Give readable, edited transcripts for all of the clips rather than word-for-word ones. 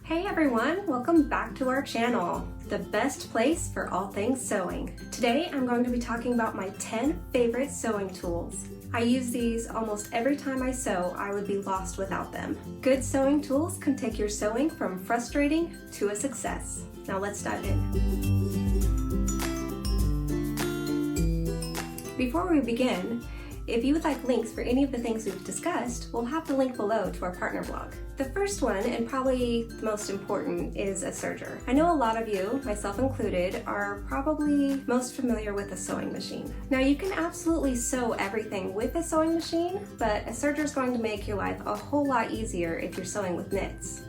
Hey everyone, welcome back to our channel, the best place for all things sewing. Today I'm going to be talking about my 10 favorite sewing tools. I use these almost every time I sew. I would be lost without them. Good sewing tools can take your sewing from frustrating to a success. Now let's dive in. Before we begin, if you would like links for any of the things we've discussed, we'll have the link below to our partner blog. The first one, and probably the most important, is a serger. I know a lot of you, myself included, are probably most familiar with a sewing machine. Now you can absolutely sew everything with a sewing machine, but a serger is going to make your life a whole lot easier if you're sewing with knits.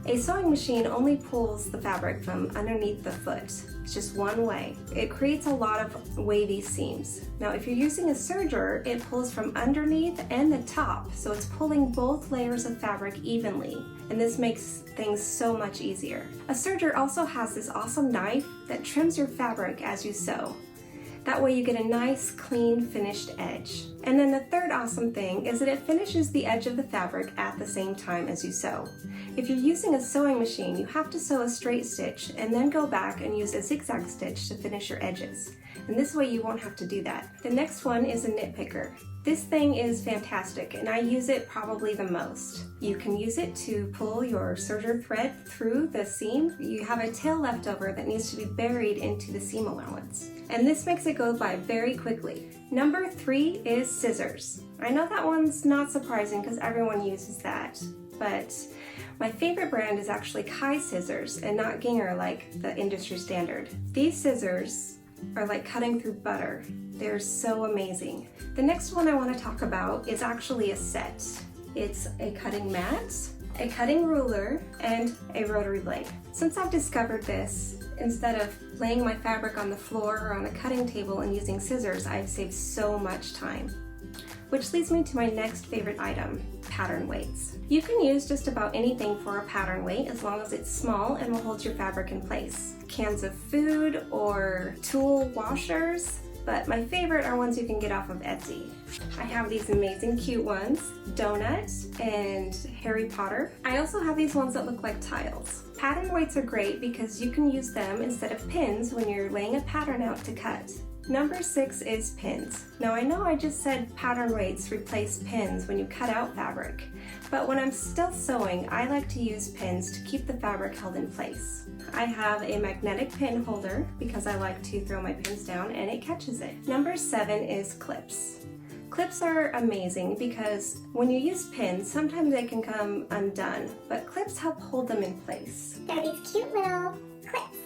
A sewing machine only pulls the fabric from underneath the foot. It's just one way. It creates a lot of wavy seams. Now if you're using a serger, it pulls from underneath and the top, so it's pulling both layers of fabric evenly, and this makes things so much easier. A serger also has this awesome knife that trims your fabric as you sew. That way you get a nice, clean, finished edge. And then the third awesome thing is that it finishes the edge of the fabric at the same time as you sew. If you're using a sewing machine, you have to sew a straight stitch and then go back and use a zigzag stitch to finish your edges. And this way you won't have to do that. The next one is a Nitpicker. This thing is fantastic and I use it probably the most. You can use it to pull your serger thread through the seam. You have a tail left over that needs to be buried into the seam allowance. And this makes it go by very quickly. Number 3 is scissors. I know that one's not surprising because everyone uses that, but my favorite brand is actually Kai scissors and not Ginger like the industry standard. These scissors are like cutting through butter. They're so amazing. The next one I want to talk about is actually a set. It's a cutting mat, a cutting ruler, and a rotary blade. Since I've discovered this, instead of laying my fabric on the floor or on a cutting table and using scissors, I've saved so much time. Which leads me to my next favorite item, pattern weights. You can use just about anything for a pattern weight as long as it's small and will hold your fabric in place. Cans of food or tool washers, but my favorite are ones you can get off of Etsy. I have these amazing cute ones, Donut and Harry Potter. I also have these ones that look like tiles. Pattern weights are great because you can use them instead of pins when you're laying a pattern out to cut. Number 6 is pins. Now I know I just said pattern weights replace pins when you cut out fabric, but when I'm still sewing, I like to use pins to keep the fabric held in place. I have a magnetic pin holder because I like to throw my pins down and it catches it. Number 7 is clips. Clips are amazing because when you use pins, sometimes they can come undone, but clips help hold them in place. They're these cute little clips.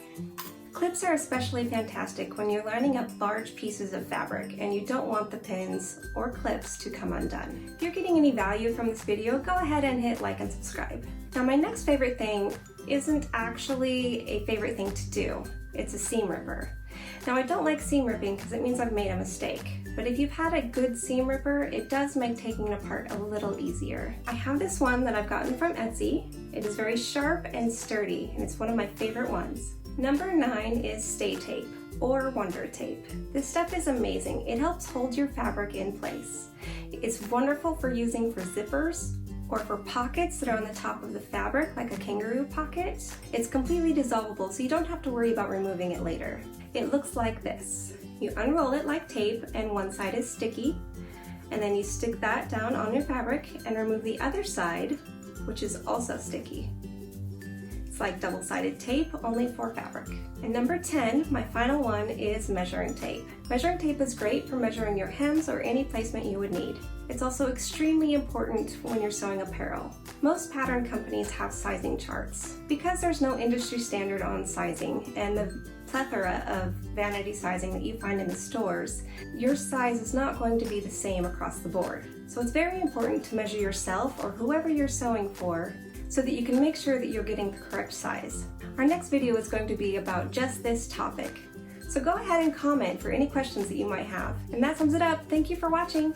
Clips are especially fantastic when you're lining up large pieces of fabric and you don't want the pins or clips to come undone. If you're getting any value from this video, go ahead and hit like and subscribe. Now my next favorite thing isn't actually a favorite thing to do. It's a seam ripper. Now I don't like seam ripping because it means I've made a mistake, but if you've had a good seam ripper, it does make taking it apart a little easier. I have this one that I've gotten from Etsy. It is very sharp and sturdy, and it's one of my favorite ones. Number 9 is stay tape or wonder tape. This stuff is amazing. It helps hold your fabric in place. It's wonderful for using for zippers or for pockets that are on the top of the fabric, like a kangaroo pocket. It's completely dissolvable, so you don't have to worry about removing it later. It looks like this. You unroll it like tape and one side is sticky, and then you stick that down on your fabric and remove the other side, which is also sticky. It's like double-sided tape, only for fabric. And number 10, my final one, is measuring tape. Measuring tape is great for measuring your hems or any placement you would need. It's also extremely important when you're sewing apparel. Most pattern companies have sizing charts. Because there's no industry standard on sizing and the plethora of vanity sizing that you find in the stores, your size is not going to be the same across the board. So it's very important to measure yourself or whoever you're sewing for so that you can make sure that you're getting the correct size. Our next video is going to be about just this topic. So go ahead and comment for any questions that you might have. And that sums it up. Thank you for watching.